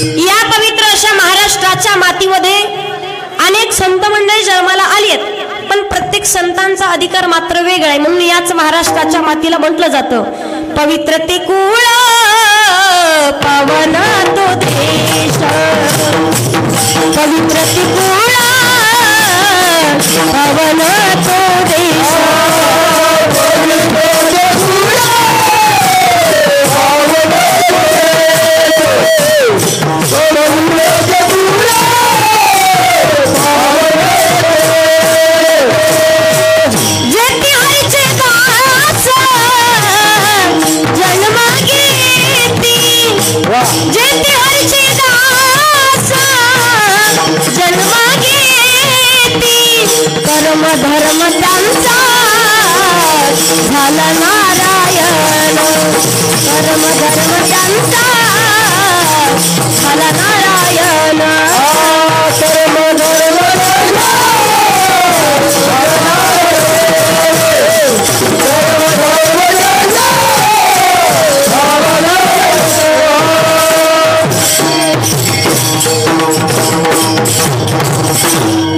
या पवित्र अशा महाराष्ट्राच्या मातीमध्ये अनेक संत मंडळी जन्माला आली आहेत, पण प्रत्येक संतांचा अधिकार मात्र वेगळा आहे. म्हणून याच महाराष्ट्राच्या मातीला म्हटलं जातं पवित्र ते कुळ पावन तो देश, पवित्र ते कुळ पावन तो देश. कर्म धर्म त्यांचा झाला नारायण, कर्म धर्म त्यांचा झाला नारायण. कर्म धर्म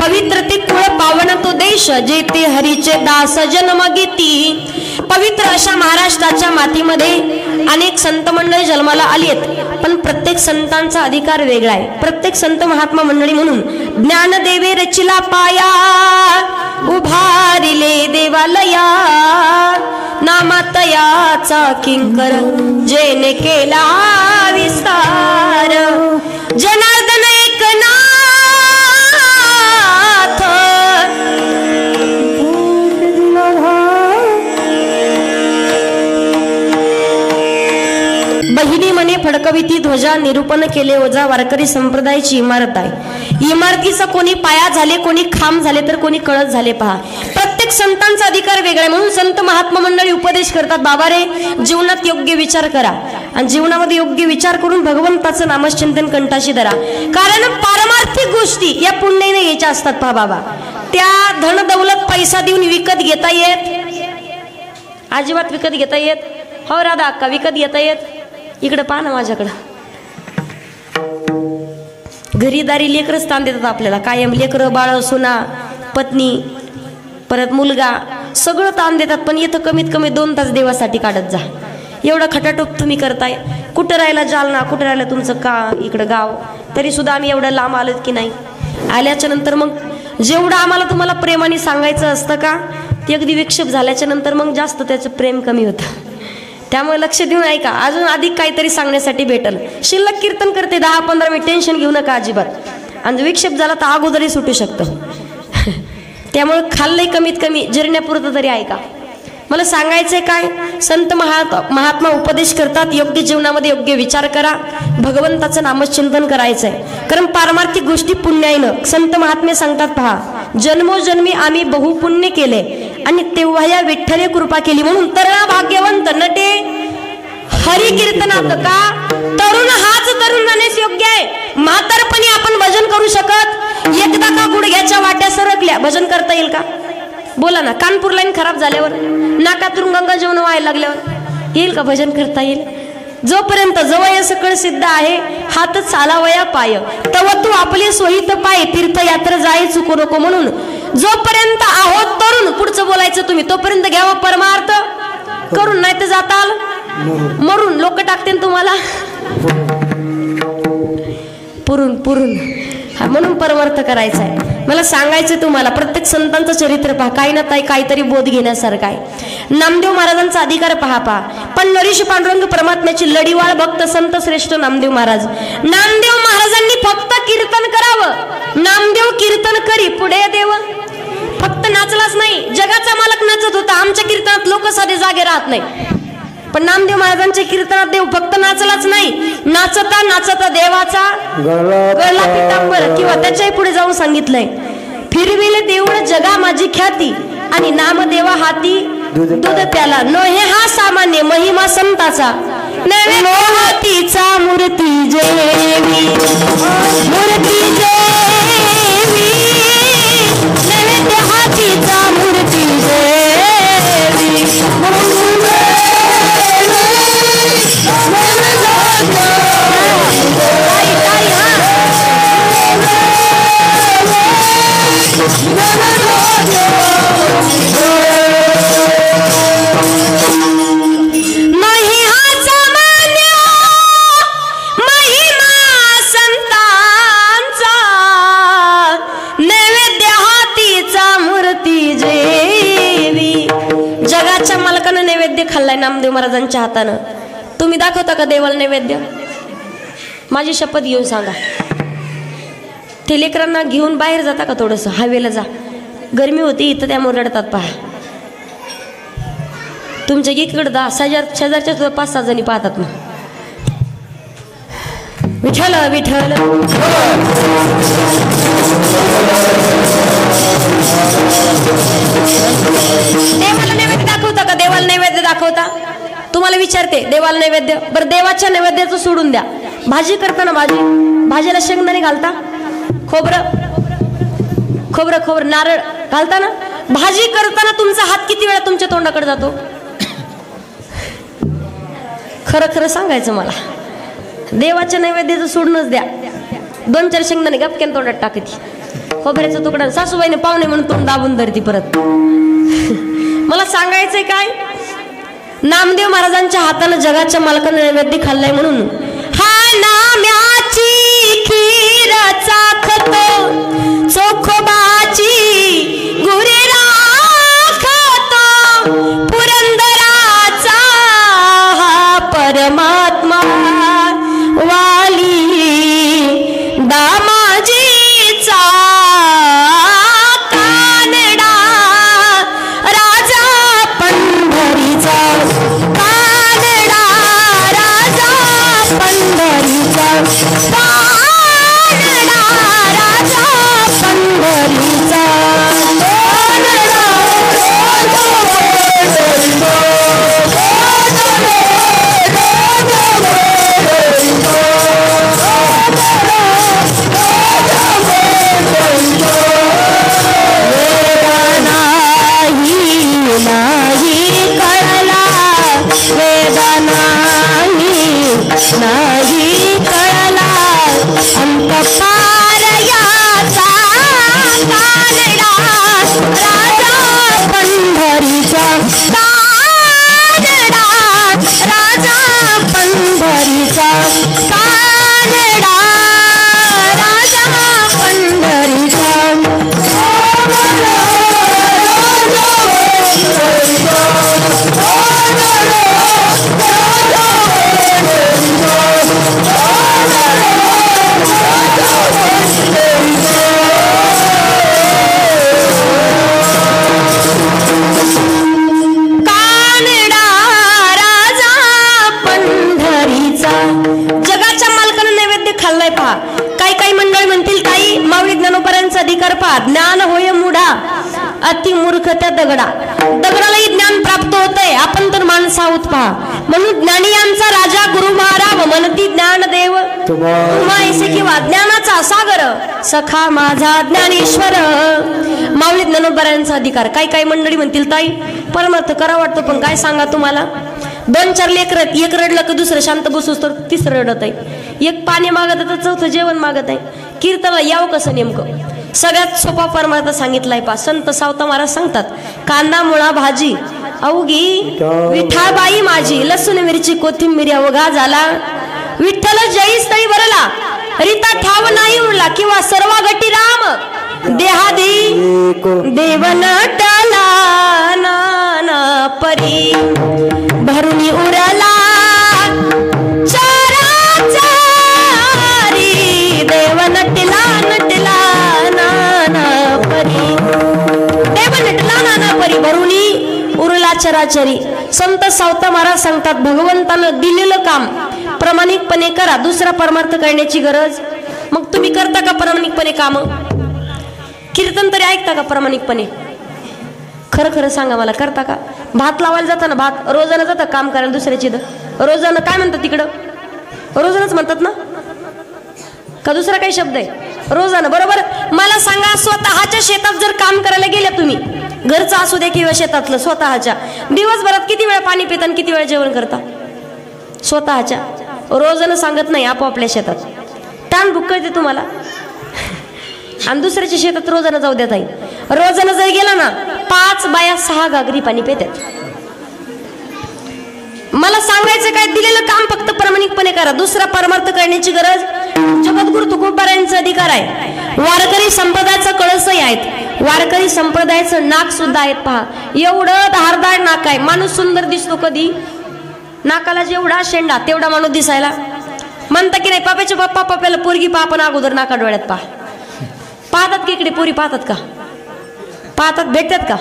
पवित्र ते कुळ पावन तो देश, जेथे हरीचे दास जन्म घेती. पवित्र अशा महाराष्ट्राच्या मातीमध्ये अनेक संत मंडळी जन्माला आली आहेत, पण प्रत्येक संतांचा अधिकार वेगळा आहे. प्रत्येक संत महात्मा मंडळी म्हणून ज्ञानदेवे रचिला पाया, उभारिले देवालया. नामातयाचा किंकर जेने केला विस्तार. जनार्दन एक नाथ बहिणी मने फडकविती ध्वजा, निरूपण केले ओझा. वारकरी संप्रदायाची इमारत आहे. इमारतीचा कोणी पाया झाले, कोणी खांब झाले, तर कोणी कळस झाले. पहा, प्रत्येक संतांचा अधिकार वेगळा आहे. म्हणून संत महात्मा मंडळी उपदेश करतात, बाबा रे, जीवनात योग्य विचार करा आणि जीवनामध्ये योग्य विचार करून भगवंताचं नामचिंतन कंठाशी धरा. कारण पारमार्थिक गोष्टी या पुण्याने घ्यायच्या असतात. पहा बाबा, त्या धन दौलत पैसा देऊन विकत घेता येत, अजिबात विकत घेता येत. हो राधा अक्का, विकत घेता येत. इकडे पहा ना माझ्याकडं, घरीदारी लेकरच ताण देतात आपल्याला कायम. लेकरं, बाळ, सुना, पत्नी, परत मुलगा, सगळं ताण देतात. पण इथं कमीत कमी 2 तास देवासाठी काढत जा. एवढं खटाटोप तुम्ही करताय. कुठं राहिला जालना, कुठं राहिलं तुमचं इकडं गाव, तरी सुद्धा आम्ही एवढं लांब आलोत की नाही. आल्याच्या नंतर मग जेवढं आम्हाला तुम्हाला प्रेमाने सांगायचं असतं का, ते अगदी विक्षेप झाल्याच्या नंतर मग जास्त त्याचं प्रेम कमी होतं. त्यामुळे लक्ष देऊन ऐका, अजून अधिक काहीतरी सांगण्यासाठी भेटल. शिल्लक कीर्तन करते 10-15 मिनिट, टेन्शन घेऊ नका अजिबात. आणि विक्षेप झाला तर अगोदरही सुटू शकतं. त्यामुळे खाल्लंय कमीत कमी जिरण्यापुरतं तरी ऐका. मला सांगायचंय काय, संत महात्मा उपदेश करतात, योग्य जीवनामध्ये योग्य विचार करा, भगवंताचं नामचिंतन करायचंय. कारण पारमार्थिक गोष्टी पुण्याईनं संत महात्मे सांगतात. पहा, जन्मोजन्मी आम्ही बहुपुण्य केले आणि तेव्हा या विठ्ठले कृपा केली. म्हणून तरुणा भाग्यवंत नटे हरी कीर्तनात का. तरुण हाच तरुण राहण्यास योग्य आहे. म्हातारपणी आपण भजन करू शकत. एकदा का गुडघ्याच्या वाट्या सरकल्या भजन करता येईल का? बोला ना. कानपूर लाईन खराब झाल्यावर, नाकातून गंगा जमुना व्हायला लागल्यावर येईल का भजन करता येईल? जोपर्यंत जवळ सकळ सिद्ध आहे, हात चालावया पाय, तव तू आपले सोहित पाय, तीर्थयात्रा जाय चुकू नको. म्हणून जोपर्यंत आहोत तरुण, पुढचं बोलायचं तुम्ही, तोपर्यंत घ्यावं परमार्थ करून, नाही तर जाताल मरून. लोक टाकते तुम्हाला पुरून पुरून. म्हणून परमार्थ करायचा आहे. मला सांगायचं तुम्हाला, प्रत्येक संतांचं चरित्र पहा, काही ना काहीतरी बोध घेण्यासारखं आहे. नामदेव महाराजांचा अधिकार पहा. पण नरीश पांडुरंग परमात्म्याची लढीवाळ भक्त संत श्रेष्ठ नामदेव महाराज. नामदेव महाराजांनी फक्त कीर्तन करावं. नामदेव कीर्तन करी पुढे देव. फक्त नाचलाच नाही, जगाचा मालक नाचत होता. आमच्या कीर्तनात लोक साधे जागे राहत नाही, पण नामदेव महाराजांच्या कीर्तनात देव फक्त नाचलाच नाही, नाचता नाचता देवाचा गळला पितांबर. किंवा त्याच्याही पुढे जाऊन सांगितलंय, फिरविले देऊळ जगा माझी ख्याती आणि नामदेवा हाती दूध प्याला. न हे हा सामान्य महिमा संताचा, नवे हातीचा मूर्ती जेवी, मूर्ती जेवी, नवे हातीचा मूर्ती जेवी. खाल्लाय नामदेव महाराजांच्या हातानं, तुम्ही दाखवता का देवाला नैवेद्य? माझी शपथ घेऊन सांगा. ते लेकरांना घेऊन बाहेर जाता का? थोडंसं हायवेला जा, गरमी होती इथं, त्यामुळे रडतात. पहा तुमच्या इकडे शेजारच्या 5-6 जणी पाहतात. मग विठ्ठल विठ्ठल देवाला नैवेद्य दाखवता का? देवाला नैवेद्य दाखवता? तुम्हाला विचारते, देवाला नैवेद्य. बरं देवाच्या नैवेद्याचं सोडून द्या, भाजी करताना भाजीला शेंगदाणे घालता? खोबरं खोबरं खोबरं नारळ घालता ना? भाजी करताना तुमचा हात किती वेळा तुमच्या तोंडाकडे जातो? खरं खरं सांगायचं मला. देवाच्या नैवेद्याचं सोडूनच द्या. 2-4 शेंगदाणे गपक्यान तोंडात टाकती, खोबऱ्याचा तुकडा सासूबाईने पाहुणे म्हणून तोंड दाबून धरती परत. मला सांगायचंय काय, नामदेव महाराजांच्या हातानं जगाच्या मालकानं नैवेद्य खाल्लाय म्हणून हा नाम्याची खीर चाखतो, चोखोबाची गुरे राखतो, पुरंदराचा हा परमात्मा वाली दामाजीचा कानडा राजा पंढरीचा, कानडा राजा पंढरीचा, कानडा राजा पंढरीचा, नाही कळला अंत पारयाचा, कानडा राजा पंढरीचा, कानडा राजा पंढरीचा, कानडा राजा पंढरीचा. अधिकार पहा, ज्ञान होय मुढा अति मूर्ख त्या दगडालाही ज्ञान प्राप्त होतंय, आपण तर माणसा आहोत पहा. म्हणून ज्ञानी यांचा राजा गुरु महाराज म्हणती ज्ञानदेव तुम्हा ऐसे किंवा ज्ञानाचा सागर सखा माझा ज्ञानेश्वर. माऊली ज्ञानोबरायांचा अधिकार. काही मंडळी म्हणतील ताई परमार्थ करा वाटतो, पण काय सांगा तुम्हाला, 2-4 लेकर, एक रडलं की दुसरं शांत बसूस तर तिसरं रडत आहे, एक पाणी मागत आहे तर चौथं जेवण मागत आहे. कीर्तनाला यावं कसं नेमकं? सगळ्यात सोपा परमार्थ सांगितलाय पा. संत सावता महाराज सांगतात, कांदा मुळा भाजी अवघी विठाबाई माझी, लसूण मिरची कोथिंबीर अवघा झाला, विठ्ठल जयी स्थळी भरला, रीता ठाव नाही उरला, किंवा सर्वा गटी राम देहादी देव नटला नाना परी भरुनी उरला चाराचारी, देव नटला नटला नाना परी, देव नटला नाना परी भरुनी उरला चराचरी. संत सावता महाराज सांगतात, भगवंतानं दिलेलं काम प्रामाणिकपणे करा, दुसरा परमार्थ करण्याची गरज. मग तुम्ही करता का प्रामाणिकपणे काम? कीर्तन तरी ऐकता का प्रामाणिकपणे? खरं खरं सांगा मला, करता का? भात लावायला जाता ना, भात रोजानं जातं काम करायला दुसऱ्याची, रोजानं काय म्हणतात तिकडं? रोजानच म्हणतात ना, का दुसरा काही शब्द आहे? रोजानं, बरोबर. मला सांगा, स्वतःच्या शेतात जर काम करायला गेल्या तुम्ही, घरचं असू द्या किंवा शेतातलं, स्वतःच्या दिवसभरात किती वेळा पाणी पिता आणि किती वेळा जेवण करता? स्वतःच्या. रोजानं सांगत नाही, आपोआपल्या शेतात ताण भुकळते तुम्हाला, आणि दुसऱ्याच्या शेतात रोजानं जाऊ देत आहे. रोजानं जर गेला ना, 5 बाया 6 घागरी पाणी पितात. मला सांगायचं काय, दिलेलं काम फक्त प्रामाणिकपणे करा, दुसरा परमार्थ करण्याची गरज. जगद्गुरु तुकोबारायांचा अधिकार आहे, वारकरी संप्रदायाचा कळस आहे. आहेत, वारकरी संप्रदायाचं नाक सुद्धा आहेत. पहा एवढं धारदार नाक आहे. माणूस सुंदर दिसतो कधी? नाकाला जेवढा शेंडा तेवढा माणूस दिसायला. म्हणता की नाही पाप्याचे पप्पा पप्याला पोरगी पहा, पण अगोदर नाका डोळ्यात पहा. पाहतात की इकडे पोरी पाहतात का? पाहतात, भेटतात का?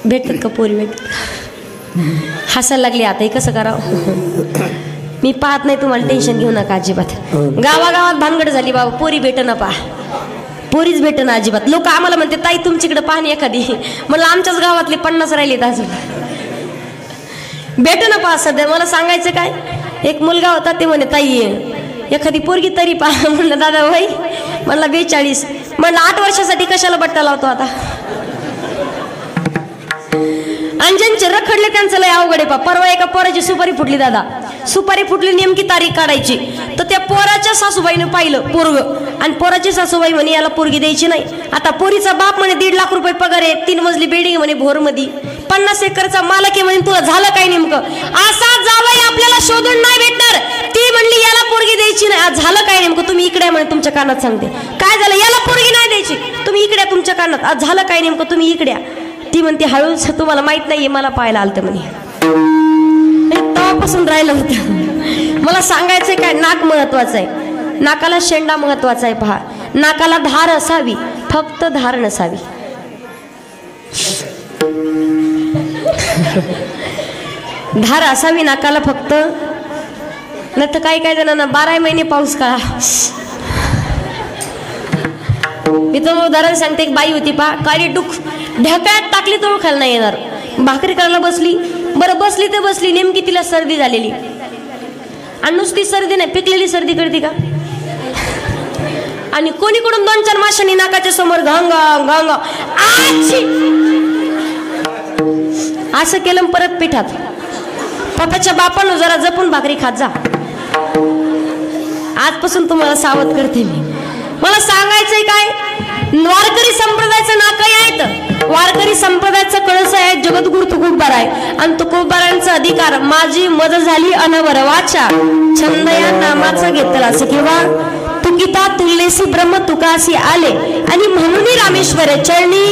भेटतात का पोरी? भेटतात. हसायला लागली आता, हे कसं करावं? मी पाहत नाही, तुम्हाला टेन्शन घेऊ नका अजिबात. गावागावात भानगड झाली बाबा, पोरी भेटना. पहा पोरीच भेटना अजिबात. लोक आम्हाला म्हणते ताई तुमच्याकडे पाहणी एखादी. म्हणलं आमच्याच गावातले 50 राहिलेत अजून, भेटना. पहा सध्या मला सांगायचं काय, एक मुलगा होता, ते म्हणे ताई एखादी पोरगी तरी पहा. म्हणलं दादा भाई, म्हणला 42. म्हणलं 8 वर्षासाठी कशाला बट्टा लावतो आता? अंजनचे रखडले त्यांचं लय अवघड आहे. परवा एका पोराची सुपारी फुटली दादा. सुपारी फुटली, नेमकी तारीख काढायची, तर त्या पोराच्या सासूबाईने पाहिलं पोरग, आणि पोराची सासूबाई म्हणे याला पोरगी द्यायची नाही. आता पोरीचा बाप म्हणे 1.5 लाख रुपये पगार आहे, 3 मजली बिल्डिंग म्हणे भोरमध्ये, 50 एकरचा मालक आहे म्हणे. तुला झालं काय नेमकं? असा जावई आपल्याला शोधून नाही भेटणार. ती म्हणली याला पोरगी द्यायची नाही. आज झालं काय नेमकं? तुम्ही इकडे म्हणे, तुमच्या कानात सांगते. काय झालं? याला पोरगी नाही द्यायची. तुम्ही इकडे, तुमच्या कानात. आज झालं काय नेमकं? तुम्ही इकडे. ती म्हणते हळूच, तुम्हाला माहित नाहीये, मला पाहायला आलतं म्हणे. तेव्हापासून राहिलं होतं. मला सांगायचंय काय, नाक महत्वाचं आहे, नाकाला शेंडा महत्वाचा आहे. पहा नाकाला धार असावी, फक्त धार नसावी. धार असावी नाकाला फक्त, नाही तर काही काही जणांना 12 महिने पाऊस काळा. मी तर उदाहरण सांगते. एक बाई होती पहा, काळी डुक ढेकळ्यात टाकली तर ओळखायला नाही येणार. भाकरी करायला बसली, बरं बसली तर बसली, नेमकी तिला सर्दी झालेली. आणि नुसती सर्दी नाही, पिकलेली सर्दी कळती का? आणि कोणीकडून 2-4 माशांनी नाकाच्या समोर घांगा घांगा असं केलं. परत पिठात. पप्पाच्या बापानं जरा जपून भाकरी खात जा. आजपासून तुम्हाला सावध करते मी. मला सांगायचंय काय, वारकरी संप्रदायाचं नाकही आहेत, वारकरी संप्रदायाचं कळस आहे, जगद्गुरु तुकोबार आहे. आणि तुकोबारांचा अधिकार, माझी मज झाली अनवर वाचा, छंद या नामाचा घेतला असं किंवा तुकिता तुल्लेसी ब्रह्म तुकासी आले, आणि म्हणून रामेश्वर चरणी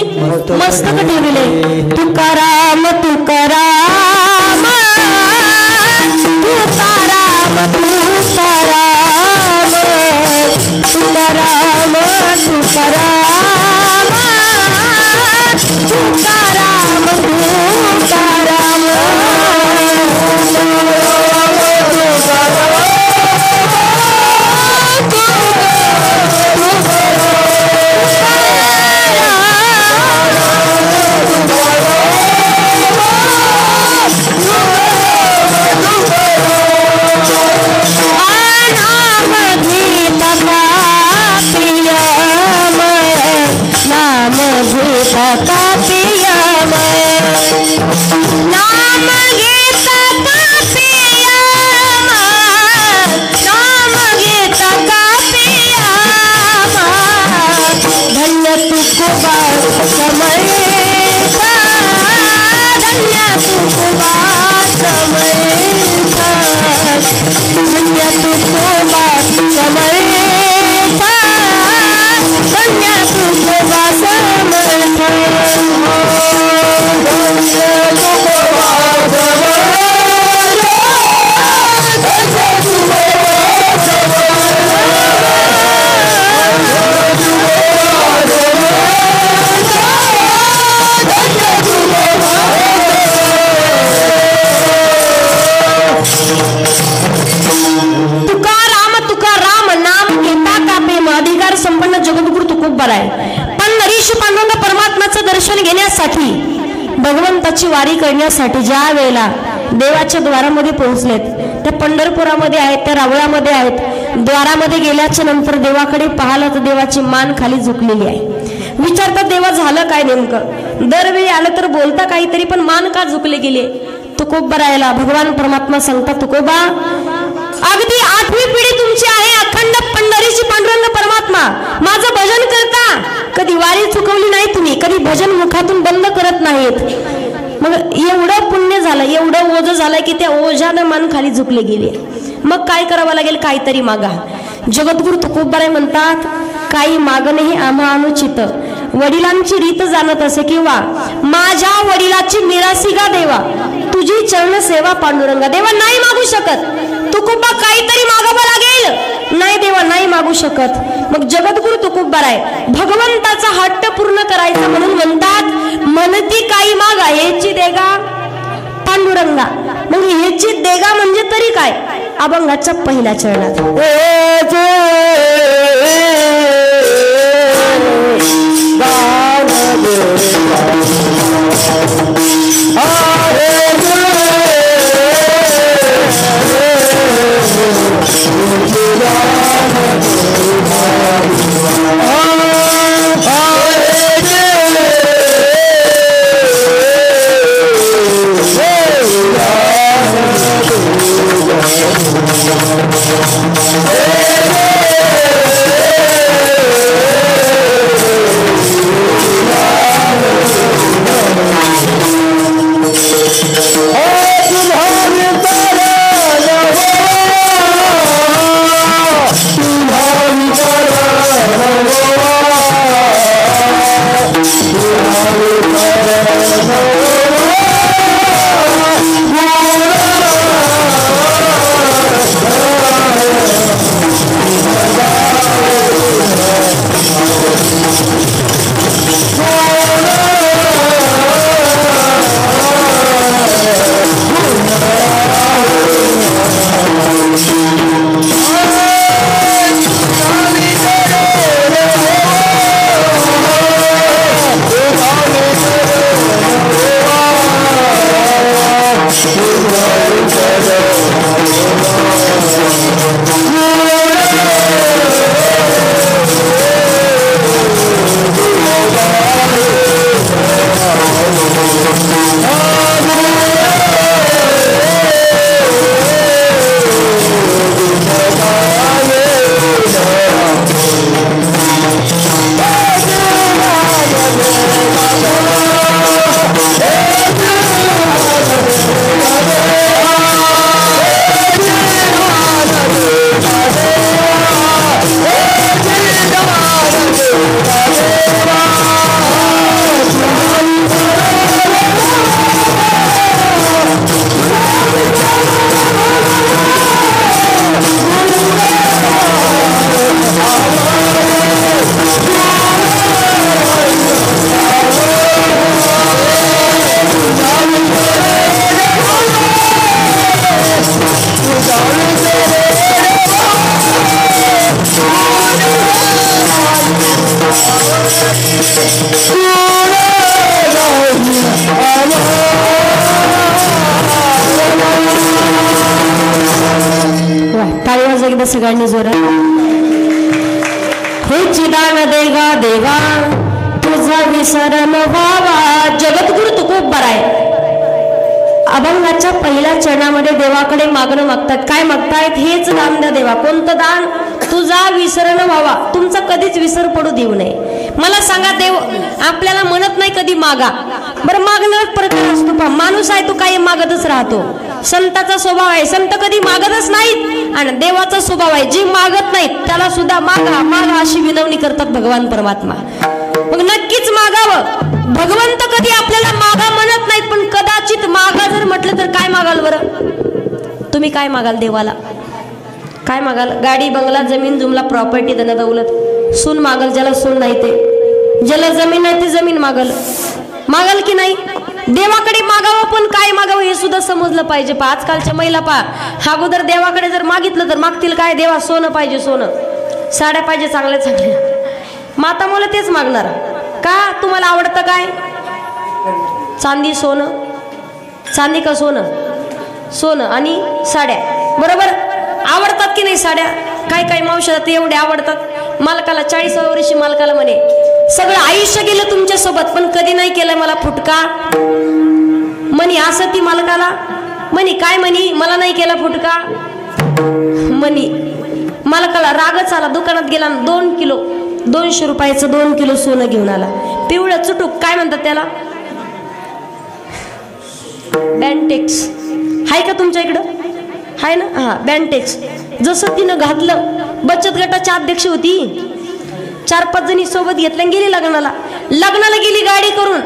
मस्तक ठेवले. तुकाराम तुकाराम तुकाराम तुकाराम तुकाराम तुकाराम तुकाराम तुकाराम. भगवंताची वारी करण्यासाठी ज्या वेळेला देवाच्या द्वारामध्ये पोहोचलेत, त्या पंढरपुरामध्ये आहेत, त्या रावळामध्ये आहेत, द्वारामध्ये गेल्याच्या नंतर देवाकडे पाहिलं तर देवाची मान खाली झुकलेली आहे. विचारतात देवा झालं काय नेमकं? दरवेळी आलं तर बोलता काहीतरी, पण मान का झुकले गेले? तुकोबारायला भगवान परमात्मा सांगतात, तुकोबा अगदी 8वी पिढी तुमची आहे, अखंड पंढरीची पांडुरंग परमात्मा माझं भजन करता, कधी वारी चुकवली नाही तुम्ही, कधी भजन मुखातून बंद करत नाहीत. मग एवढं पुण्य झालं, एवढं ओझं झालं की त्या ओझ्यानं मान खाली झुकले गेले. मग काय करावं लागेल? काहीतरी मागा. जगद्गुरु तुकोबाराय म्हणतात, काही मागणे हे आम्हा अनुचित, वडिलांची रीत जाणत असे किंवा माझ्या वडिलाची मिरासी गा देवा, तुझी चरण सेवा पांडुरंगा. देवा नाही मागू शकत, तुकोबा काहीतरी मागावं लागेल. नाही देवा नाही मागू शकत. मग जगद्गुरु तुकोबार आहे, भगवंताचा हट्ट पूर्ण करायचा म्हणून म्हणतात मनती काही मागा हेची देगा पांडुरंगा. मग हेची देगा म्हणजे तरी काय? अभंगाच्या पहिल्या चरणात सगळ्यांनी जोरात. हे चिदान देगा देवा तुझा विसरण व्हावा. जगद्गुरु तुकोबार आहे. अभंगाच्या पहिल्या चरणामध्ये देवाकडे मागणं मागतात. काय मागतायत? हेच दान द्या देवा. कोणतं दान? तुझा विसरण व्हावा. तुमचा कधीच विसर पडू देऊ नये. मला सांगा, देव आपल्याला म्हणत नाही कधी मागा. बरं मागणार प्रकार असतो पहा. माणूस आहे तो काही मागतच राहतो. संताचा स्वभाव आहे, संत कधी मागतच नाहीत. आणि देवाचा स्वभाव आहे, जी मागत नाहीत त्याला सुद्धा मागा मागा अशी विनवणी करतात भगवान परमात्मा. मग नक्कीच मागावं. भगवंत कधी आपल्याला मागा म्हणत नाहीत, पण कदाचित मागा जर म्हटलं तर काय मागाल बरं? तुम्ही काय मागाल देवाला? काय मागाल? गाडी, बंगला, जमीन जुमला, प्रॉपर्टी, धन दौलत. सून मागल ज्याला सून नाही ते, ज्याला जमीन नाही ते जमीन मागल. मागल की नाही? देवाकडे मागावं, पण काय मागावं हे सुद्धा समजलं पाहिजे. पहा आजकालच्या महिला पहा, अगोदर देवाकडे जर मागितलं तर मागतील काय? देवा सोनं पाहिजे, सोनं, साड्या पाहिजे चांगल्या चांगल्या. माता मला तेच मागणार का? तुम्हाला आवडतं काय? चांदी सोनं, चांदी का सोनं? सोनं आणि साड्या. बरोबर आवडतात की नाही साड्या? काय काय मावशाला ते एवढे आवडतात. मालकाला 40व्या वर्षी मालकाला म्हणे सगळं आयुष्य गेलं तुमच्या सोबत, पण कधी नाही केलं मला फुटका. म्हणी असं ती मालकाला म्हणी काय? म्हणी मला नाही केला फुटका. म्हणी मालकाला रागच आला. दुकानात गेला 2 किलो 200 रुपयाचं 2 किलो सोनं घेऊन आला. पिवळं चुटूक, काय म्हणतात त्याला? बँटेक्स आहे का तुमच्या इकडं? आहे ना? हा बँटेक्स. जसं तिनं घातलं, बचत गटाची अध्यक्ष होती, 4-5 जणी सोबत घेतल्या गेली लग्नाला गेली गाडी करून.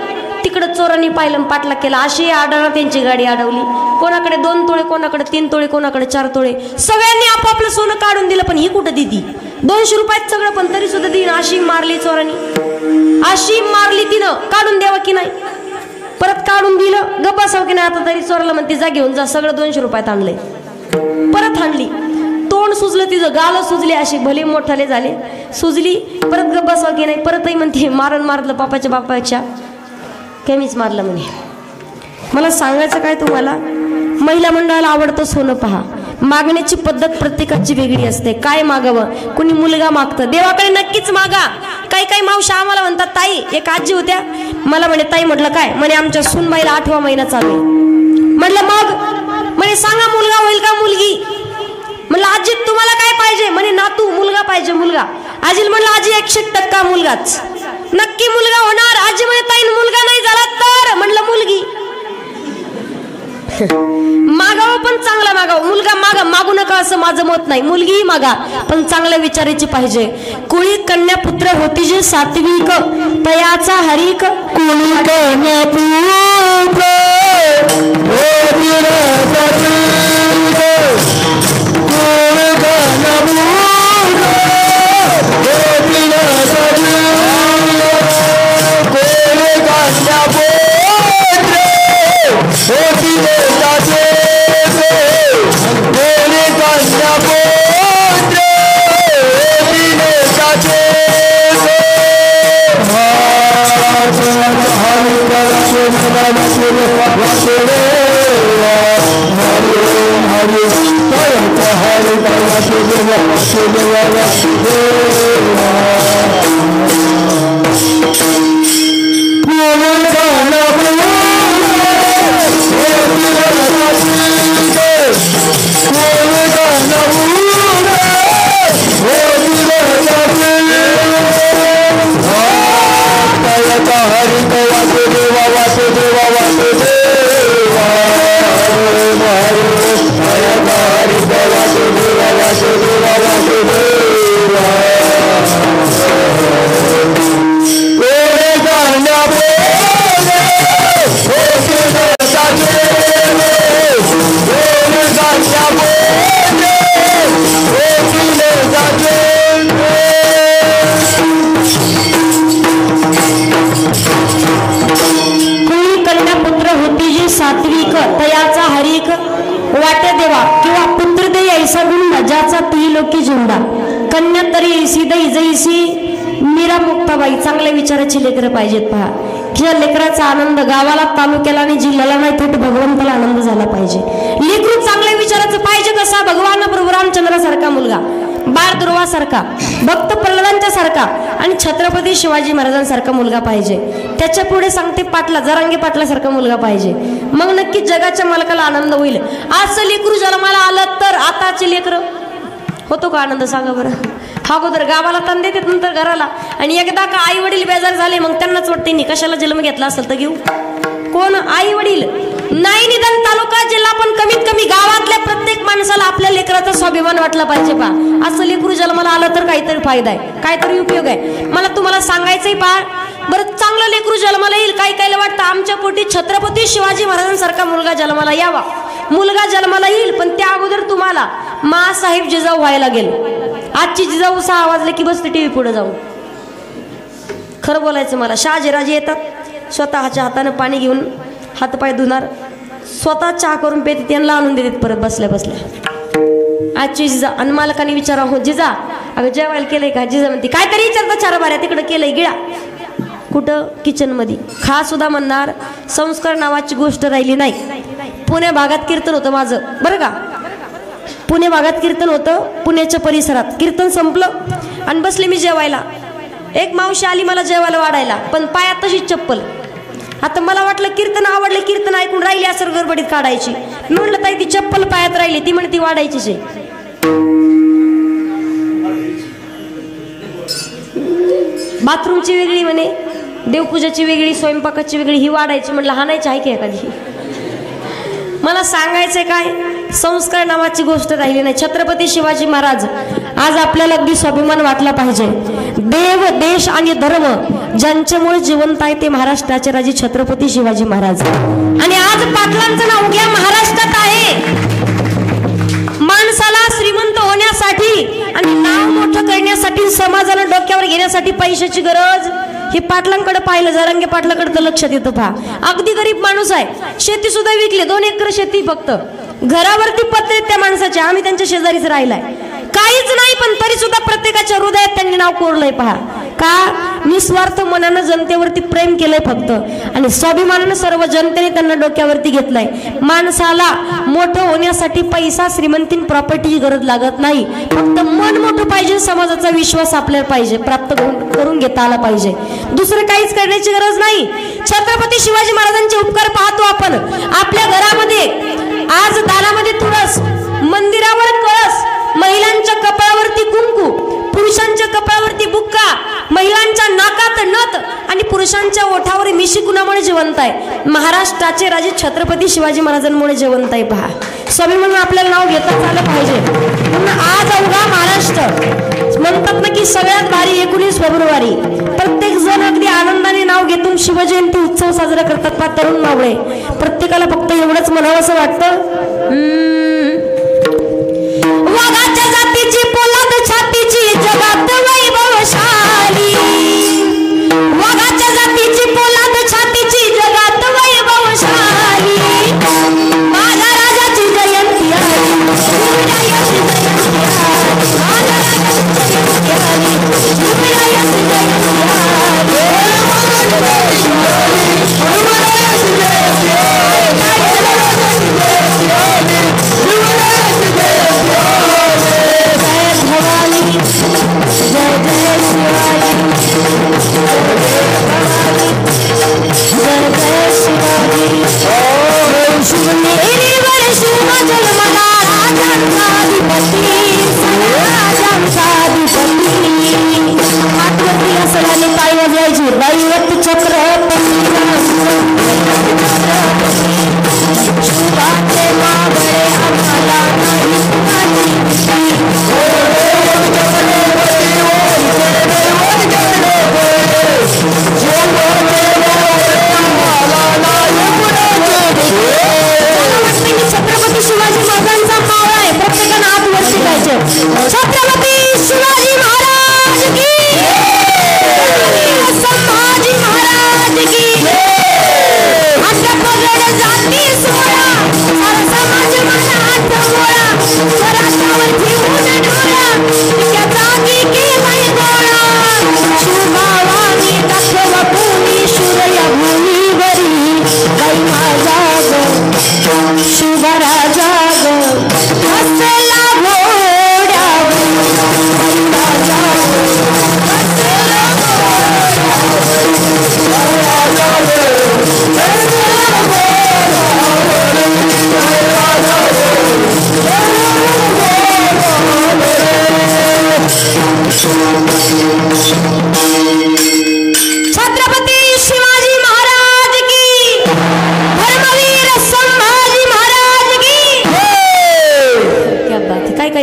तिकडं चोरांनी पाहिलं, पाठला केला. अशी आढळा त्यांची गाडी अडवली. कोणाकडे 2 तोळे, कोणाकडे 3 तोळे, कोणाकडे 4 तोळे. सगळ्यांनी आपापलं सोनं काढून दिलं. पण ही कुठं देती? 200 रुपयात सगळं, पण तरी सुद्धा देईन. अशी मारली चोरांनी, अशी मारली तिनं. काढून द्यावं की नाही? परत काढून दिलं. गप्प असावं की नाही? आता तरी चोराला म्हणते जा घेऊन जा, सगळं 200 रुपयात आणलंय. परत आणली. तोंड सुजलं तिचं, गाल सुजली. अशी भले मोठाले झाले, सुजली. परत गप्प बसावं की नाही? परतही म्हणते मारलं बापाच्या बापापेक्षा कमीच मारलं म्हणे. मला सांगायचं काय तुम्हाला, महिला मंडळाला आवडतं सोनं. पहा, मागण्याची पद्धत प्रत्येकाची वेगळी असते. काय मागावं? कुणी मुलगा मागतं, देवाकडे नक्कीच मागा. काही मावशी आम्हाला म्हणतात, ताई, एक आजी होत्या मला म्हणे, ताई म्हटलं काय? म्हणे आमच्या सूनबाईला 8वा महिना चालू आहे. म्हटलं मग? म्हणे सांगा मुलगा होईल का मुलगी? म्हणलं आजी तुम्हाला काय पाहिजे? म्हणे नातू, मुलगा पाहिजे, मुलगा. आजीला म्हणलं आजी 100% मुलगाच. नक्की मुलगा होणार? आजी म्हणे ताई मुलगा नाही झाला तर? म्हणलं मुलगी. मागावं पण चांगला मागावं. मुलगा मागू नका असं माझं मत नाही. मुलगीही मागा, पण चांगल्या विचारायची पाहिजे. कुळी कन्या पुत्र होती जे सात्विक, तयाचा हरिक. कुळी कन्या पुत्र कन्या तरी ऐसी दई जैसी मीरा मुक्ताबाई. चांगल्या विचाराची लेकरं पाहिजेत. पहा, ज्या लेकराचा आनंद गावाला, तालुक्याला आणि जिल्ह्याला नाही, थेट भगवंताला आनंद झाला पाहिजे. लेकरू चांगल्या विचाराचं पाहिजे. कसा? भगवान प्रभू रामचंद्रासारखा मुलगा, बाळ दुर्वासारखा, भक्त प्रल्हादांच्या सारखा आणि छत्रपती शिवाजी महाराजांसारखा मुलगा पाहिजे. त्याच्या पुढे सांगते पाटला, जरांगे पाटलासारखा मुलगा पाहिजे. मग नक्कीच जगाच्या मालकाला आनंद होईल. असं लेकरू जन्माला आलं तर आताचे लेकरं होतो का आनंद? सांगा बरं. अगोदर गावाला ताण देतात, नंतर घराला. आणि एकदा का आई वडील बेजार झाले, मग त्यांनाच वाटते नाही कशाला जन्म घेतला असेल तर घेऊ. कोण? आई वडील नाही. निदान तालुका जिल्हा, पण कमीत कमी गावातल्या प्रत्येक माणसाला आपल्या लेकराचा स्वाभिमान वाटला पाहिजे. पा, असं लेकरू जन्माला आलं तर काहीतरी फायदा आहे, काहीतरी उपयोग आहे. मला तुम्हाला सांगायचंय पा, बरं चांगलं लेकरू जन्माला येईल. काहीला वाटतं आमच्या पोटी छत्रपती शिवाजी महाराजांसारखा मुलगा जन्माला यावा. मुलगा जन्माला येईल, पण त्या अगोदर तुम्हाला मासाहेब जिजाऊ व्हायला लागेल. आजची जिजाऊ 6 वाजले की बसते टीव्ही पुढे जाऊन. खरं बोलायचं मला, शहाजीराजे येतात, स्वतःच्या हाताने पाणी घेऊन हातपाय धुणार, स्वतः चहा करून पेते, त्यांना आणून देतात परत बसल्या बसल्या. आजची जिजा आणि मालकाने विचारा, हो जिजा अगं जेवायला केलंय का? जिजा म्हणते काहीतरी विचारता 4 बाऱ्या, तिकडं केलंय गिळा. कुठं? किचन मध्ये. खा सुद्धा म्हणणार. संस्कार नावाची गोष्ट राहिली नाही. पुणे भागात कीर्तन होतं माझं, बरं का. पुणे भागात कीर्तन होतं, पुण्याच्या परिसरात. कीर्तन संपलं आणि बसले मी जेवायला. एक मावशी आली मला जेवायला वाढायला, पण पायात तशीच चप्पल. आता मला वाटलं कीर्तन आवडले, कीर्तन ऐकून राहिली असं गडबडीत काढायची. मी म्हटलं ताई ती चप्पल पायात राहिली. ती म्हणते ती वाढायचीच आहे. बाथरूमची वेगळी म्हणे, देवपूजाची वेगळी, स्वयंपाकाची वेगळी, ही वाढायची. म्हटलं हाणायची आहे की एखादी. मला सांगायचंय काय, संस्कार नावाची गोष्ट राहिली नाही. छत्रपती शिवाजी महाराज आज आपल्याला अगदी स्वाभिमान वाटला पाहिजे. देव देश आणि धर्म ज्यांच्यामुळे जिवंत आहे ते महाराष्ट्राचे राजे छत्रपती शिवाजी महाराज. आणि आज पाटलांचं नाव घ्या महाराष्ट्रात आहे. माणसाला श्रीमंत होण्यासाठी आणि नाव मोठं करण्यासाठी समाजाला डोक्यावर घेण्यासाठी पैशाची गरज. हे पाटलांकडे पाहिलं, जरांगे पाटलाकडे तर लक्षात येतं. पहा, अगदी गरीब माणूस आहे, शेती सुद्धा विकली, 2 एकर शेती फक्त. घरावरती पत्रे आहेत त्या माणसाचे, आम्ही त्यांच्या शेजारीच राहिलाय, काहीच नाही, पण तरी सुद्धा प्रत्येकाच्या हृदयात त्यांनी नाव कोरलंय. पहा, का निस्वार्थ मनानं जनतेवरती प्रेम केलंय फक्त, आणि स्वाभिमानानं सर्व जनतेने त्यांना डोक्यावरती घेतलंय. माणसाला मोठं होण्यासाठी पैसा, श्रीमंती, प्रॉपर्टीची गरज लागत नाही. फक्त मन मोठं पाहिजे, समाजाचा विश्वास आपल्याला पाहिजे, प्राप्त करून घेता आला पाहिजे. दुसरं काहीच करण्याची गरज नाही. छत्रपती शिवाजी महाराजांचे उपकार पाहतो आपण. आपल्या घरामध्ये आज दारामध्ये तुळस, मंदिरावर कळस, महिलांच्या कपाळावरती कुंकू, पुरुषांच्या कपाळावरती बुक्का, महिलांच्या नाकात नथ आणि पुरुषांच्या ओठावर मिशी कुणामुळे जिवंत आहे? महाराष्ट्राचे राजे छत्रपती शिवाजी महाराजांमुळे जिवंत आहे. पहा, स्वाभिमान आपल्याला नाव घेताच आलं पाहिजे. आज अवघा महाराष्ट्र म्हणतात ना की सगळ्यात भारी 19 फेब्रुवारी प्रत्येक जण अगदी आनंदाने नाव घेतून शिवजयंती उत्सव साजरा करतात. पहा, तरुण मावळे प्रत्येकाला फक्त एवढंच म्हणावं असं वाटतं, वाघाच्या जातीची पोलाद छातीची जगात वैभवशाली, वाघाच्या जातीची पोलाद छातीची जगात वैभवशाली, माझ्या राजाची जयंती आली, शिवरायाची जयंती आली, माझ्या राजाची जयंती आली, शिवरायाची जयंती आली,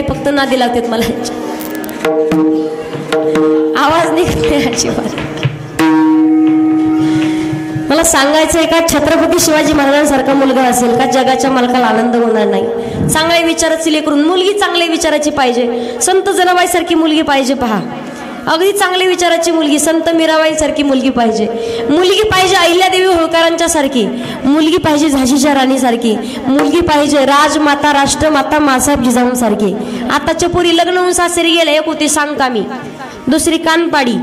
फक्त नादी लागतात मला, आवाज निघते अजिबात. मला सांगायचं आहे का, छत्रपती शिवाजी महाराजांसारखा मुलगा असेल का जगाच्या मालकाला आनंद होणार नाही. चांगल्या विचाराची लेकरून मुलगी चांगल्या विचाराची पाहिजे, संत जनाबाईसारखी मुलगी पाहिजे. पहा, अगदी चांगल्या विचाराची मुलगी, संत मीराबाईसारखी मुलगी पाहिजे. मुलगी पाहिजे अहिल्यादेवी होळकरांच्या सारखी, मुलगी पाहिजे झाशीच्या राणीसारखी, मुलगी पाहिजे राजमाता राष्ट्रमाता मासाहेब जिजाऊंसारखी. आताच्या पोरी लग्न होऊन सासरी गेल्या, एक होती सांगकामी, दुसरी कानपाडी,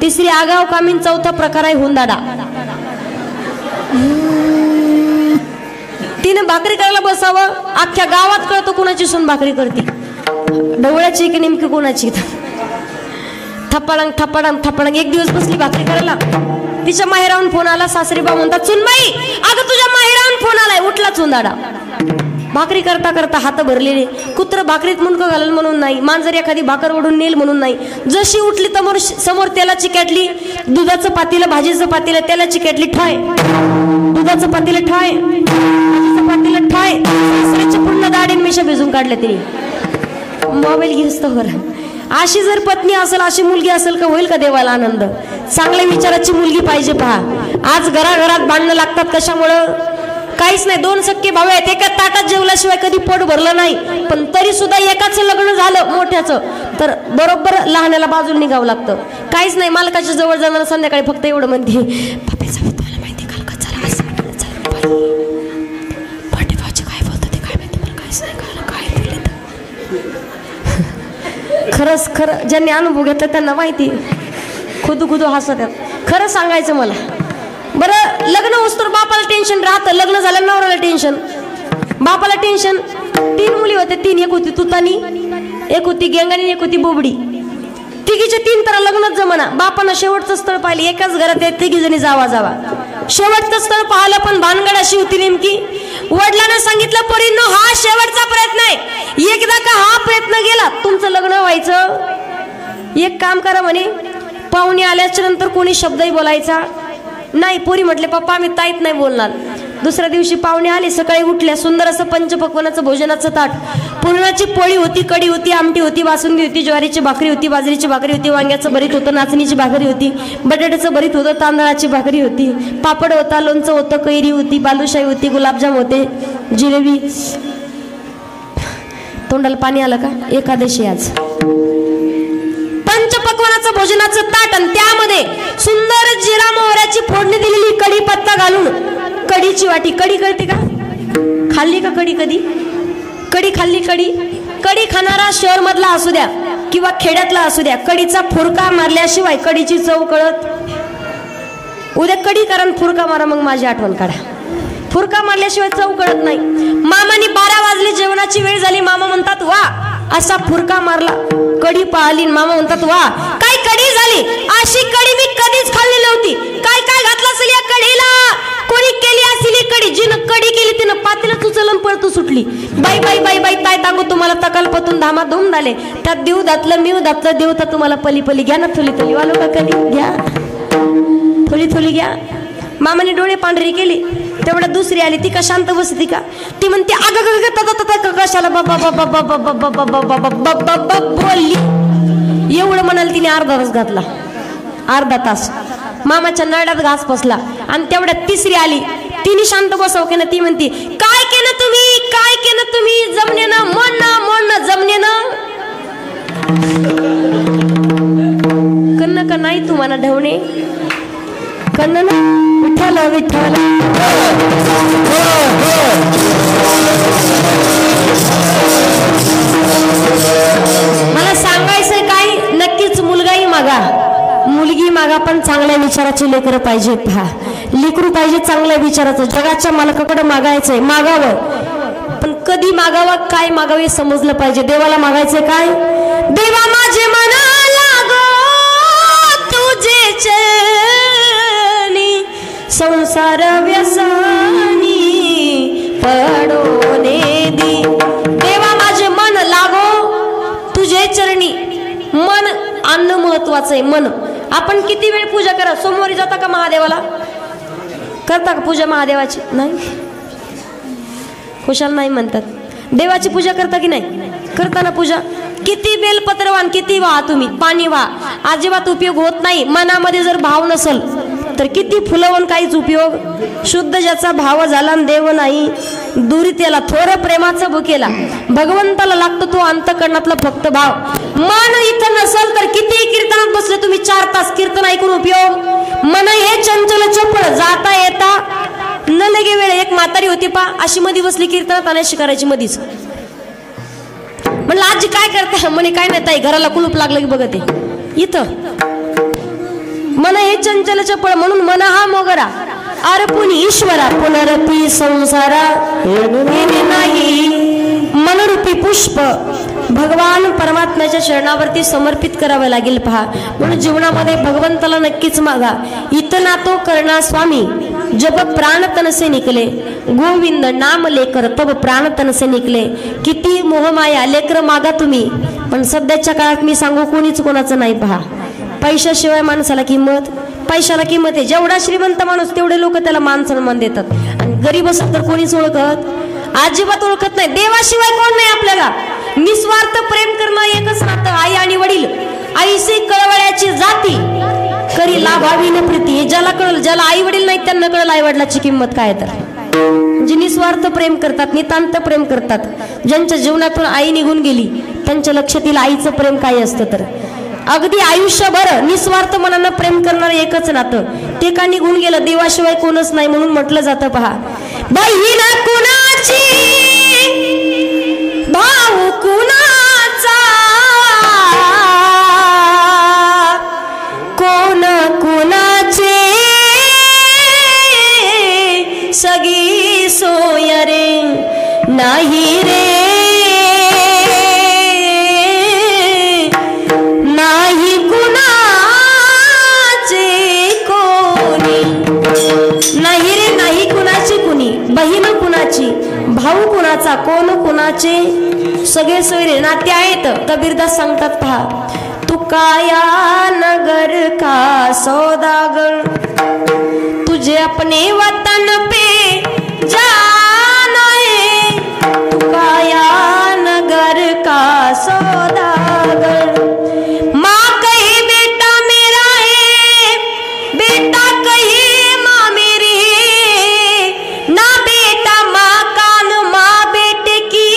तिसरी आगाव कामीन, चौथा प्रकार आहे हुंदाडा. तिने भाकरी करायला बसावं, अख्ख्या गावात कळतो कुणाची सून भाकरी करते, ढवळ्याची की नेमकी कोणाची. थपाडंग थपाडंग थपाडंग. एक दिवस बसली भाकरी करायला, तिच्या माहेरावून फोन आला. सासरीबा म्हणतात, सुनबाई अगं तुझ्या माहेरावून फोन आलाय, उठला चुंदाडा. भाकरी करता करता हात भरलेले, कुत्र भाकरीत मुंडकं घालल म्हणून नाही, मांजर एखादी भाकर ओढून नेल म्हणून नाही. जशी उठली समोर तेलाची केटली, दुधाचं पातेलं, भाजीचं पातेलं, तेलाची केटली ठाय, दुधाचं पातेलं ठाय, भाजीचं पातेलं ठाय. सासऱ्याची पूर्ण दाढीन मिशा भिजून काढल्या तिने, मोबाईल घेस्तोवर. अशी जर पत्नी असेल, अशी मुलगी असेल का होईल का देवाला आनंद? चांगल्या विचाराची मुलगी पाहिजे. पहा आज घराघरात भांडणं लागतात कशामुळं? काहीच नाही. दोन सख्खे भाऊ आहेत, एका ताटात जेवल्याशिवाय कधी पोट भरलं नाही, पण तरी सुद्धा एकाचं लग्न झालं मोठ्याचं तर बरोबर लहान्याला बाजूला निघावं लागतं. काहीच नाही. मालकाच्या जवळ जाणार संध्याकाळी फक्त एवढं म्हणते, पप्पा जाऊ तुम्हाला माहिती काल का चला असं भांडे भाऊचे काय बोलतात ते काय माहिती, मला काहीच नाही कळलं काय बोलले. खरंच खरं ज्यांनी अनुभव घेतला त्यांना माहिती. खुदू हसत आहेत. खरं सांगायचं मला. बरं लग्न होस तर बापाला टेन्शन राहतं, लग्न झालं नवऱ्याला टेन्शन, बापाला टेन्शन. 3 मुली होते, 3. एक होती तुतानी, एक होती गेंगानी, एक होती बोबडी. तिघीचे 3 तर लग्नच जमना. बापानं शेवटचं स्थळ पाहिलं, एकाच घरात आहेत तिघी जणी जावा. शेवटचं स्थळ पाहिलं पण भानगड अशी होती नेमकी, वडिलांना सांगितलं पोरींनो हा शेवटचा प्रयत्न आहे, एकदा का हा प्रयत्न गेला तुमचं लग्न व्हायचं. एक काम करा म्हणे, पाहुणे आल्याच्या नंतर कोणी शब्दही बोलायचा नाही. पोरी म्हटले पप्पा आम्ही ताईत नाही बोलणार. दुसऱ्या दिवशी पाहुणे आले, सकाळी उठल्या, सुंदर असं पंचपक्वानाचं भोजनाचं ताट, पुरणाची पोळी होती, कढी होती, आमटी होती, बासुंदी होती, ज्वारीची भाकरी होती, बाजरीची भाकरी होती, वांग्याचं भरीत होतं, नाचणीची भाकरी होती, बटाट्याचं भरीत होतं, तांदळाची भाकरी होती, पापड होता, लोणचं होतं, कैरी होती, बालुशाही होती, गुलाबजाम होते, जिलेबी. तोंडाला पाणी आलं का? एकादशी आज. पंचपक्वानाचं भोजनाचं ताट आणि त्यामध्ये सुंदर जिरा मोहऱ्याची फोडणी दिलेली कढीपत्ता घालून कढीची वाटी. कढी कळते का? खाल्ली का कढी कधी? कढी खाल्ली? कढी खाणारा शहर मधला असू द्या किंवा खेड्यातला असू द्या, कढीचा फुरका मारल्याशिवाय कढीची चव कळत. उद्या कढी कारण फुरका मारा, मग माझी आठवण काढा. फुरका मारल्याशिवाय चव कळत नाही. मामानी 12 वाजले, जेवणाची वेळ झाली. मामा म्हणतात वा असा फुरका मारला, कढी पाहिली. मामा म्हणतात वा काय कढी झाली, अशी कढी मी कधीच खाल्ली नव्हती. काय काय घातलं असेल या कढीला, कोणी केली असेल ही कढी. जिनं कढी केली तिनं पातेलं उचलून पळतू सुटली. बाई बाई बाई बाई ताय तांगू तुम्हाला तकालपतून धामाधूम झाले. त्यात देव दातलं मिव दातलं देव तर तुम्हाला पली पली घ्या ना, थोली थोली वालो का कधी घ्या, थोली थोली घ्या. मामाने डोळे पांढरे केले. तेवढ्या दुसरी आली, ती का शांत बसती का? ती म्हणते अगं कशाला बाबा बोलली. एवढं म्हणाल तिने अर्धा तास घातला, अर्धा तास. मामाच्या नरड्यात घास बसला. आणि तेवढ्यात तिसरी आली, तिने शांत बसव की ना. ती म्हणते काय केलं तुम्ही, काय केलं तुम्ही, जमने ना मन ना जमने ना कन्न का नाही तुम्हाला ढवणे कन्न ना. विठ्ठल विठ्ठल मला सांगायचंय काय, नक्कीच मुलगाही मागा, मुलगी मागा, पण चांगल्या विचाराची लेकरं पाहिजेत. पहा लेकरू पाहिजे चांगल्या विचाराचं. जगाच्या मालकाकडे मागायचंय, मागावं, पण कधी मागावं, काय मागावे समजलं पाहिजे. देवाला मागायचंय काय, देवा माझे मना लागो तुझे चरणी, संसार व्यसनी पडोने दी. देवा माझे मन लागो तुझे चरणी. मन अन्न महत्वाचं आहे. मन आपण किती वेळ पूजा करा. सोमवारी जाता का महादेवाला? करता का पूजा महादेवाची? नाही, खुशाल नाही म्हणतात. देवाची पूजा करता की नाही? करता ना पूजा. किती बेलपत्रवान किती व्हा तुम्ही, पाणी व्हा, अजिबात उपयोग होत नाही. मनामध्ये जर भाव नसल तर किती फुलवून काहीच उपयोग. शुद्ध ज्याचा भाव झाला देव नाही, दुरी त्याला थोर प्रेमाचा भुकेला. भगवंताला लागतो तो अंतकरणातला फक्त भाव. मन इथं नसल तर किती कीर्तनात बसले तुम्ही 4 तास, कीर्तन ऐकून उपयोग. मन हे चंचल चपळ, जाता येता न लगे वेळ. एक म्हातारी होती पा, अशी मध्ये बसली कीर्तनात अनाशी करायची मधीच. म्हणलं आजी काय करता? म्हणे काय नाही ताई, घराला कुलूप लागलं की बघते. इथं मन हे चंचल चपळ, म्हणून मन हा मोगरा, अर्पुनी ईश्वरा पुनरपी संसारा येणे नाही. मनरूपी पुष्प भगवान परमात्म्याच्या चरणावरती समर्पित करावं लागेल. पहा म्हणून जीवनामध्ये भगवंताला नक्कीच मागा. इतना तो करना स्वामी जब प्राण तन से निकले, गोविंद नाम लेकर तब प्राण तन से निकले. किती मोहमाया लेकर मागा तुम्ही, पण सध्याच्या काळात मी सांगू कोणीच कोणाचं नाही. पहा पैशाशिवाय माणसाला किंमत, पैशाला किंमत आहे. जेवढा श्रीमंत माणूस तेवढे लोक त्याला मान सन्मान देतात, आणि गरीब असत तर कोणीच ओळखत. अजिबात ओळखत नाही. देवाशिवाय कोण नाही आपल्याला. निस्वार्थ प्रेम करणं एकच नातं आई आणि वडील. आईशी कळवळ्याची जाती करी लाभावी न प्रीती. हे ज्याला कळलं, ज्याला आई वडील नाहीत त्यांना कळलं आई वडिलाची किंमत काय. तर जे निस्वार्थ प्रेम करतात, नितांत प्रेम करतात, ज्यांच्या जीवनातून आई निघून गेली त्यांच्या लक्षात येईल आईचं प्रेम काय असतं. तर अगदी आयुष्यभर निस्वार्थ मनानं प्रेम करणारं एकच नातं, ते का निघून गेलं. देवाशिवाय कोणच नाही म्हणून म्हटलं जातं पहा, बहीण कुणाची भाऊ कुणाचा कोण कुणाचे सगी सोय रे नाही रे नाही कुणाचे कोणी. नाही रे नाही कुणाची कुणी. बहीण कुणाची, भाऊ कुणाचा, कोण कुणाचे सगळे सोयरे. नाते आहेत. कबीरदास सांगतात पहा, तू काया नगर का सौदागर तुझे अपने वतन पे जाना है. तू काया नगर का सौदागर. माँ कहे बेटा मेरा है, बेटा कहे माँ मेरी है. ना बेटा माँ का न माँ बेटे की,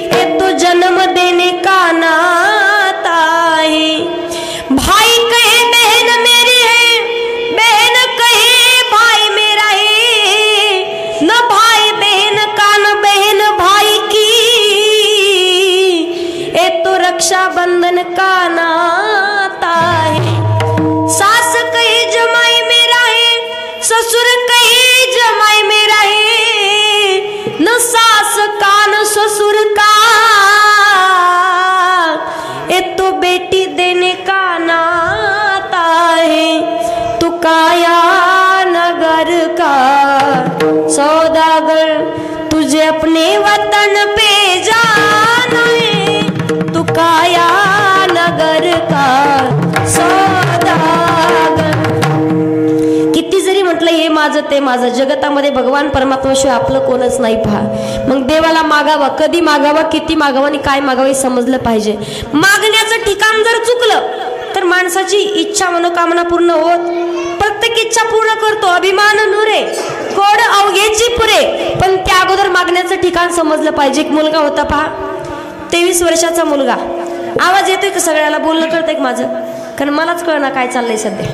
ये तो जन्म देने का नाता है. भाई कहे बहन मेरी है, बहन कहे भाई मेरा है. न भाई बहन का न बहन भाई की, ये तो रक्षा बंधन का नाता है. सास कहे जमाई मेरा है, ससुर कहे जमाई मेरा है. न सास का न ससुर का, ये तो बेटी देने का नाता है. तू काया नगर का सौदागर तुझे अपने वतन पे जाना है. तू काया नगर का सौदागर. किती जरी म्हटलं हे माझं ते माझं, जगतामध्ये भगवान परमात्म्याशिवाय आपलं कोणच नाही पहा. मग देवाला मागावं, कधी मागावं, किती मागावं आणि काय मागावं हे समजलं पाहिजे. मागण्याचं ठिकाण जर चुकलं तर माणसाची इच्छा मनोकामना पूर्ण होत. प्रत्येक इच्छा पूर्ण करतो अभिमान नुरे कोड अवघेची पुरे, पण त्या अगोदर मागण्याचं ठिकाण समजलं पाहिजे. एक मुलगा होता पहा, 23 वर्षाचा मुलगा. आवाज येतोय का सगळ्याला? बोलणं कळतंय का माझं? कारण मलाच कळना काय चाललंय सध्या.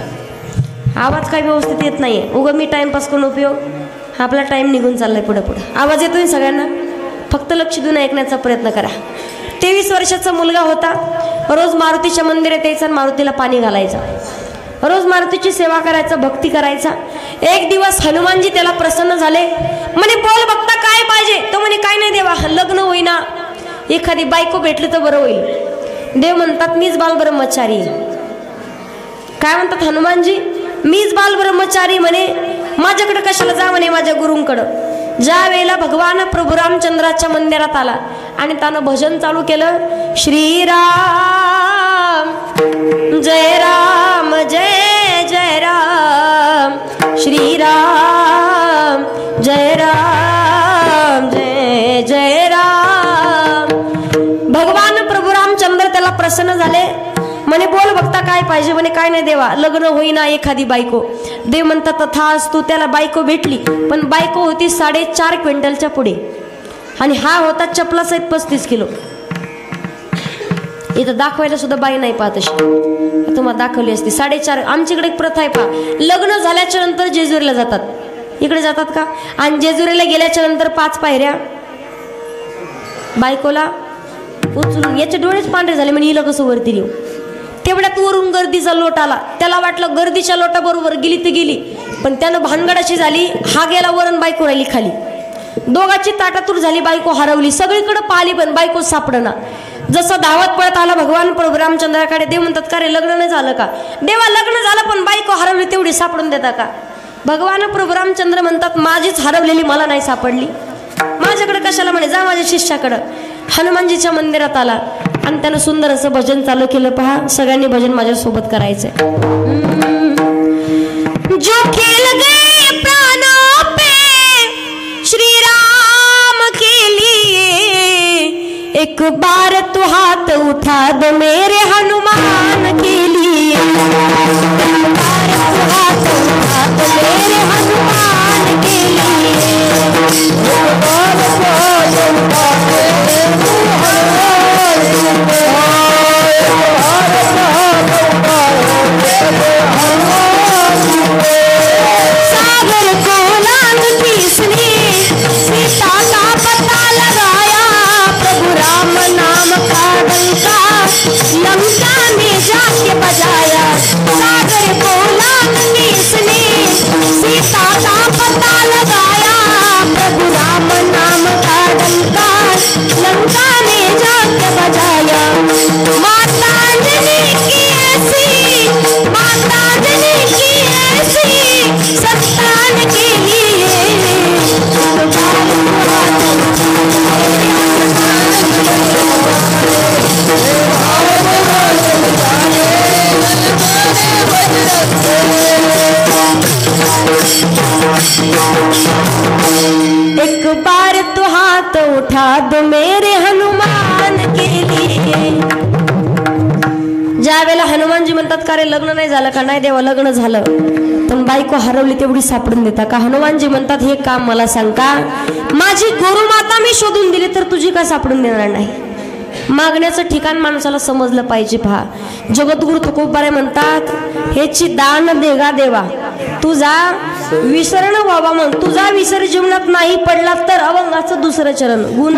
आवाज काय व्यवस्थित येत नाहीये. उगा मी टाइमपास करून उपयोग, आपला टाइम निघून चाललाय पुढे पुढे. आवाज येतोय सगळ्यांना? फक्त लक्ष देऊन ऐकण्याचा प्रयत्न करा. 23 वर्षाचा मुलगा होता. रोज मारुतीच्या मंदिरात यायचा, मारुतीला पाणी घालायचा, रोज मारुतीची सेवा करायचा, भक्ती करायचा. एक दिवस हनुमानजी त्याला प्रसन्न झाले. म्हणे बोल बघता काय पाहिजे? तो म्हणे काय नाही देवा, लग्न होईना, एखादी बायको भेटली तर बरं होईल. देव म्हणतात मीच बाल ब्रह्मचारी. काय म्हणतात हनुमानजी? मीच बाल ब्रह्मचारी म्हणे, माझ्याकडे कशाला जा म्हणे, माझ्या गुरुंकडं. ज्या वेळेला भगवान प्रभू रामचंद्राच्या मंदिरात आला आणि त्यानं भजन चालू केलं, श्रीराम जय राम जय जय राम, श्रीराम जय राम जय जय राम. भगवान प्रभू रामचंद्र त्याला प्रसन्न झाले. म्हणे बोल बघता काय पाहिजे? म्हणे काय नाही देवा, लग्न होईना, एखादी बायको. देव म्हणतात तथास्तु. त्याला बायको भेटली, पण बायको होती 4.5 क्विंटलच्या पुढे आणि हा होता चपला सहित 35 किलो. इथं दाखवायला सुद्धा बाई नाही पाहत अशी, तुम्हाला दाखवली असती. 4.5. आमच्याकडे एक प्रथा आहे पहा, लग्न झाल्याच्या नंतर जेजुरीला जातात. इकडे जातात का? आणि जेजुरीला गेल्याच्या नंतर 5 पायऱ्या बायकोला उचलून, याचे डोळेच पांढरे झाले म्हणजे हिला कसं वरती नेऊ. तेवढ्यात वरून गर्दीचा लोट आला. त्याला वाटलं गर्दीच्या लोटाबरोबर गेली तर गेली, पण त्यानं भानगड अशी झाली, हा गेला वरून, बायको राहिली खाली. दोघाची ताटातूर झाली, बायको हरवली. सगळीकडे पाहिली पण बायको सापडना. जसं धावत पळत आला भगवान प्रभू रामचंद्राकडे. देव म्हणतात का रे लग्न नाही झालं का? देवा लग्न झालं पण बायको हरवली, तेवढी सापडून देता का? भगवान प्रभू रामचंद्र म्हणतात माझीच हरवलेली मला नाही सापडली, माझ्याकडे कशाला? म्हणे जा माझ्या शिष्याकडं. हनुमानजीच्या मंदिरात आला आणि त्यानं सुंदर असं भजन चालू केलं पहा. सगळ्यांनी भजन माझ्यासोबत करायचंय. जो खेल गए प्राणों पे श्री एक बार तू हाथ उठा दो मेरे हनुमान के लिए, एक बार तू हाथ उठा दो मेरे हनुमान के लिए, एक बार तू हाथ उठा दो सागर को लांग किसने सीता का पता लगाया, प्रभु राम नाम का डंका लंका में जाके बजाया। सागर को लांग किसने सीता का पता लगाया, प्रभु राम नाम का डंका लंका में जाके बजाया। माता अंजनी की ऐसी, माता अंजनी की ऐसी संतान के लिए एक बार तो हाथ उठा दो मेरे हनुमान के लिए। ज्या वेळेला हनुमानजी म्हणतात का रे लग्न नाही झालं का, नाही देवा लग्न झालं पण बायको हरवली तेवढी सापडून देता का। हनुमानजी म्हणतात हे काम मला सांग का, माझी गोरुमाता मी शोधून दिली तर तुझी का सापडून देणार नाही। मागण्याचं ठिकाण माणसाला समजलं पाहिजे। पहा जगद्गुरु तुकोबारे म्हणतात हेची दान देगा देवा, तुझा विसरण व्हावा मग, तुझा विसर जीवनात नाही पडला तर अभंगाचं दुसरं चरण गुण